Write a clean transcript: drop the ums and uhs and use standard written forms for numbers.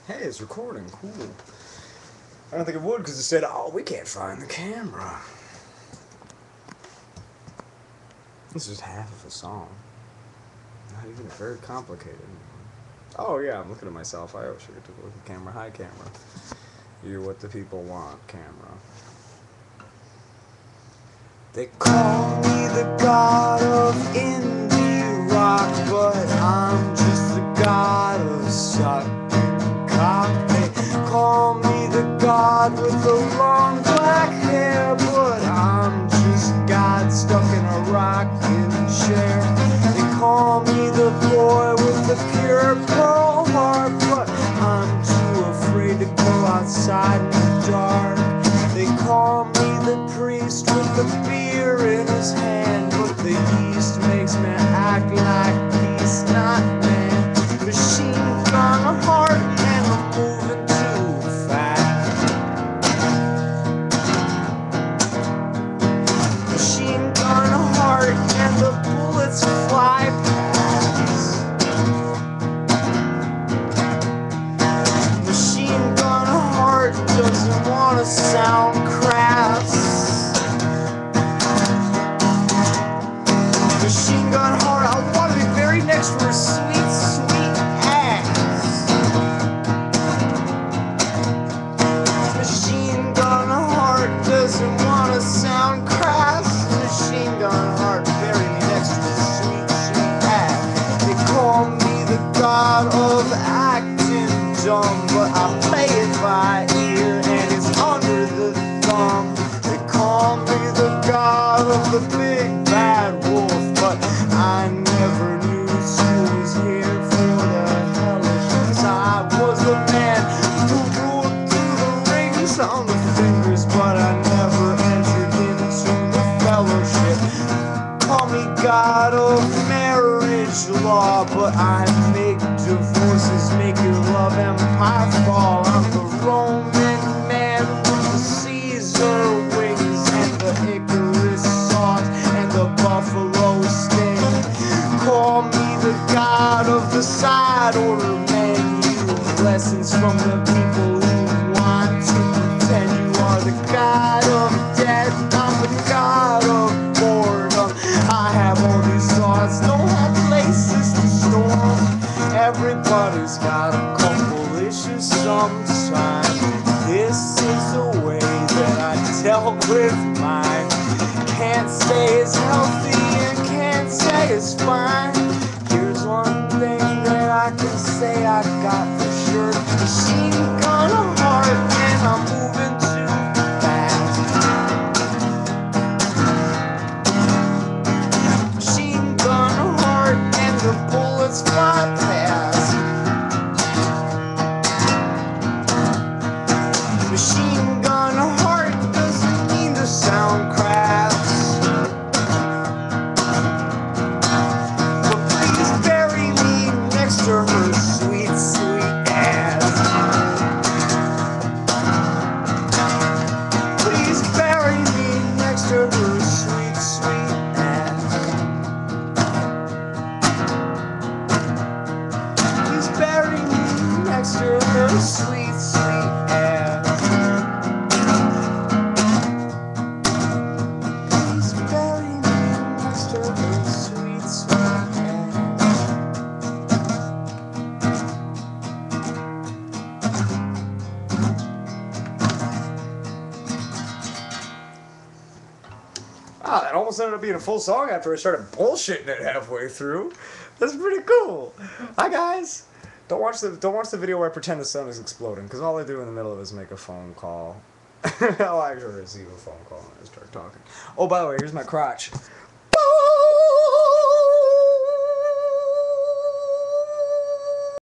Hey, it's recording. Cool. I don't think it would because it said, oh, we can't find the camera. This is half of a song. Not even very complicated. Oh, yeah, I'm looking at myself. I always forget to look at the camera. Hi, camera. You're what the people want, camera. They call me the god of indie rock, but I'm just the god of sucking cock. They call me the god with the long black hair, but I'm just God stuck in a rocking chair. They call me the boy with the pure pearl heart, but I'm too afraid to go outside in the dark. They call me the priest with the beer in his hand, but the yeast makes me act like he's not man. Machine gun heart and I'm moving too fast. Machine gun heart and the bullets fly past. Machine gun heart doesn't want to sound crass. Machine gun heart, I want to be buried next to her sweet, sweet ass. Machine gun heart doesn't want to sound crass. Machine gun heart, bury me next to her sweet, sweet ass. They call me the god of acting dumb, but I play it by ear and it's under the thumb. They call me the god of the big bad wolf, but I never knew school was here for the hellish, 'cause I was the man who ruled through the rings on the fingers, but I never entered into the fellowship. Call me god of marriage law, but I make divorces make your love empire fall. I'm the Roman man with the Caesar wings and the Icarus sauce and the buffalo sting. Call me the god of the side order menu, lessons from the people who want to pretend you are the god of death. I'm the god of boredom. I have all these thoughts, don't have places to store them. Everybody's got a couple issues sometimes. This is the way that I dealt with mine. Can't say it's healthy and can't say it's fine. Here's one thing that I can say I got for sure. Machine gun heart and I'm moving too fast. Machine gun heart and the bullets fly past. Machine gun heart doesn't mean to sound crass, but please bury me next to her sweet, sweet ass. Please bury me next to her sweet, sweet ass. Please bury me next to her sweet, sweet ass. Please bury me next to her sweet, sweet ass. Ah, that almost ended up being a full song after I started bullshitting it halfway through. That's pretty cool. Hi guys. Don't watch the video where I pretend the sun is exploding, because all I do in the middle of it is make a phone call. I'll actually receive a phone call when I start talking. Oh, by the way, here's my crotch.